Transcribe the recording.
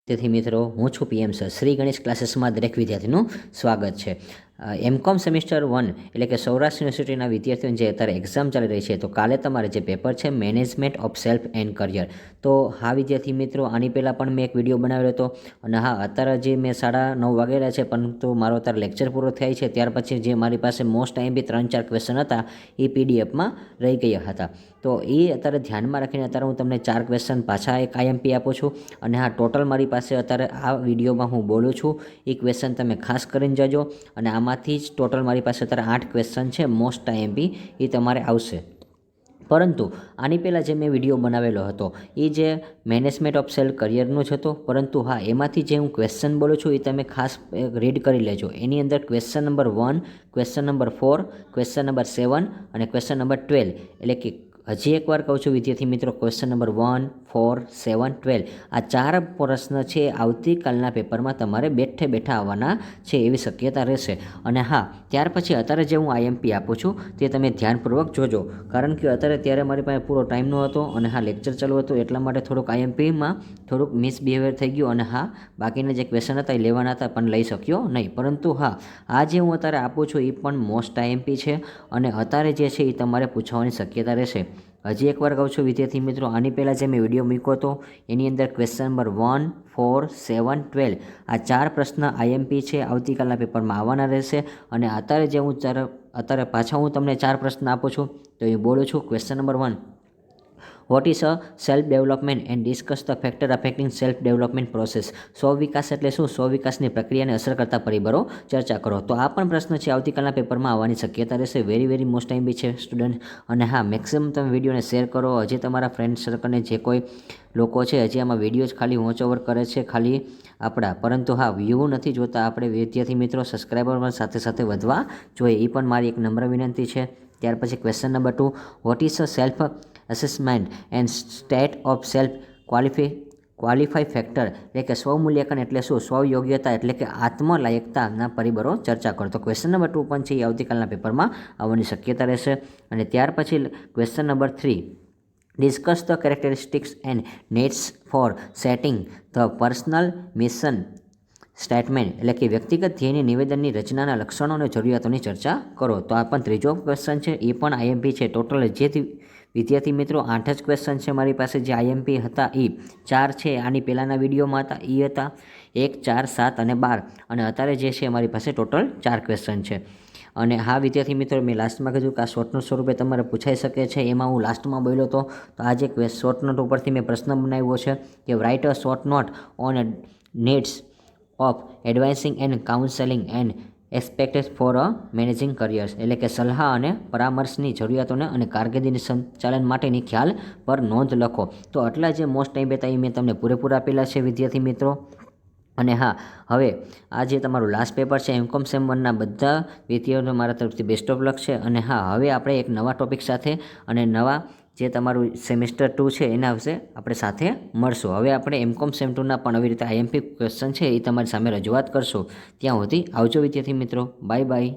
તેથી મિત્રો, હું છું પીએમ સર. શ્રી ગણેશ ક્લાસીસમાં દરેક વિદ્યાર્થીનું સ્વાગત છે. એમકોમ સેમિસ્ટર 1 એટલે કે સૌરાષ્ટ્ર યુનિવર્સિટીના વિદ્યાર્થીઓની જે અત્યારે એક્ઝામ ચાલી રહી છે, તો કાલે તમારે જે પેપર છે management of self and career, તો હા વિદ્યાર્થી મિત્રો, આની પહેલાં પણ મેં એક વિડીયો બનાવેલો હતો. અને હા, અત્યારે જે મેં 9:30 વાગેલા છે, પરંતુ મારો અત્યારે લેક્ચર પૂરો થાય છે ત્યાર પછી જે મારી પાસે મોસ્ટ ટાઈમ બી 3-4 ક્વેશ્ચન હતા એ પીડીએફમાં રહી ગયા હતા. તો એ અત્યારે ધ્યાનમાં રાખીને અત્યારે હું તમને 4 ક્વેશ્ચન પાછા એક આઈએમપી આપું છું. અને હા, ટોટલ મારી પાસે અત્યારે આ વિડીયોમાં હું બોલું છું એ ક્વેશ્ચન તમે ખાસ કરીને જજો. અને આમાંથી જ ટોટલ મારી પાસે અત્યારે 8 ક્વેશ્ચન છે મોસ્ટ આઈએમપી, એ તમારે આવશે. પરંતુ આની પહેલાં જે મેં વિડીયો બનાવેલો હતો એ જે મેનેજમેન્ટ ઓફ સેલ્ફ કરિયરનો જ હતો. પરંતુ હા, એમાંથી જે હું ક્વેશ્ચન બોલું છું એ તમે ખાસ રીડ કરી લેજો. એની અંદર question number 1, question number 4, question number 7 અને ક્વેશ્ચન નંબર 12, એટલે કે હજી એકવાર કહું છું વિદ્યાર્થી મિત્રો, ક્વેશ્ચન નંબર 1, 4, 7, 12 આ 4 પ્રશ્ન છે આવતીકાલના પેપરમાં તમારે બેઠે બેઠા આવવાના છે એવી શક્યતા રહેશે. અને હા, ત્યાર પછી અત્યારે જે હું આઈએમપી આપું છું તે તમે ધ્યાનપૂર્વક જોજો, કારણ કે ત્યારે મારી પાસે પૂરો ટાઈમ ન હતો અને હા, લેક્ચર ચાલુ હતું, એટલા માટે થોડુંક આઈએમપીમાં થોડુંક મિસબિહેવિયર થઈ ગયું. અને હા, બાકીના જે ક્વેશ્ચન હતા એ લેવાના હતા પણ લઈ શક્યો નહીં. પરંતુ હા, આ જે હું અત્યારે આપું છું એ પણ મોસ્ટ આઈએમપી છે અને અત્યારે જે છે એ તમારે પૂછવાની શક્યતા રહેશે. હજી એકવાર કહું છું વિદ્યાર્થી મિત્રો, આની પહેલાં જે મેં વિડીયો મૂક્યો હતો એની અંદર ક્વેશ્ચન નંબર 1, 4, 7, 12 આ 4 પ્રશ્ન આઈએમપી છે, આવતીકાલના પેપરમાં આવવાના રહેશે. અને અત્યારે પાછા હું તમને 4 પ્રશ્ન આપું છું, તો એ બોલું છું. Question number 1, what is a self development and discuss the factor affecting self development process. સ્વ વિકાસ એટલે શું? સ્વ વિકાસની પ્રક્રિયાને અસર કરતા પરિબળો ચર્ચા કરો. તો આ પણ પ્રશ્ન છે આવતીકાલના પેપરમાં આવવાની શક્યતા રહેશે. વેરી મોસ્ટ ટાઈમ બી છે સ્ટુડન્ટ. અને હા, મેક્સિમમ તમે વિડીયોને શેર કરો. હજી તમારા ફ્રેન્ડ સર્કલને જે કોઈ લોકો છે હજી આમાં વિડીયો જ ખાલી વોચ ઓવર કરે છે ખાલી આપણા, પરંતુ હા, વ્યૂ નથી જોતા. આપણે વિદ્યાર્થી મિત્રો સબસ્ક્રાઈબર પણ સાથે સાથે વધવા જોઈએ, એ પણ મારી એક નમ્ર વિનંતી છે. ત્યાર પછી question number 2, what is a self assessment and state of self qualify factor, એટલે કે સ્વમૂલ્યાંકન એટલે શું? સ્વયોગ્યતા એટલે કે આત્મલાયકતાના પરિબળો ચર્ચા કરો. તો ક્વેશ્ચન નંબર 2 પણ છે એ આવતીકાલના પેપરમાં આવવાની શક્યતા રહેશે. અને ત્યાર પછી question number 3, discuss the characteristics and needs for setting the personal mission statement, એટલે કે વ્યક્તિગત ધ્યેયની નિવેદનની રચનાના લક્ષણો અને જરૂરિયાતોની ચર્ચા કરો. તો આ પણ ત્રીજો ક્વેશ્ચન છે, એ પણ આઈએમપી છે. ટોટલ જે વિદ્યાર્થી મિત્રો 8 જ ક્વેશ્ચન છે મારી પાસે. જે આઈએમપી હતા એ 4 છે આની પહેલાંના વિડીયોમાં હતા, એ હતા 1, 4, 7 અને 12. અને અત્યારે જે છે મારી પાસે ટોટલ 4 ક્વેશ્ચન છે. અને હા વિદ્યાર્થી મિત્રો, મેં લાસ્ટમાં કીધું કે આ શોર્ટ નોટ સ્વરૂપે તમારે પૂછાઈ શકે છે. એમાં હું લાસ્ટમાં બોલ્યો હતો, તો આ જે શોર્ટ નોટ ઉપરથી મેં પ્રશ્ન બનાવ્યો છે કે write a short note on needs of advising and counselling and expected for a managing careers, એટલે કે સલાહ અને પરામર્શની જરૂરિયાતોને અને કારકિર્દીની સંચાલન માટેની ખ્યાલ પર નોંધ લખો. તો આટલા જે મોસ્ટ ટાઈમ હતા એ મેં તમને પૂરેપૂરા આપેલા છે વિદ્યાર્થી મિત્રો. અને હા, હવે આ જે તમારું લાસ્ટ પેપર છે એમકોમ સેમ 1ના બધા વિદ્યાર્થીઓને મારા તરફથી બેસ્ટ ઓફ લક છે. અને હા, હવે આપણે એક નવા ટોપિક સાથે અને નવા જે તમારું સેમિસ્ટર 2 છે એના વિશે આપણે સાથે મળશું. હવે આપણે એમકોમ સેમ 2ના પણ આવી રીતે આઈએમપી ક્વેશ્ચન છે એ તમારી સામે રજૂઆત કરશું. ત્યાં સુધી આવજો વિદ્યાર્થી મિત્રો. Bye bye.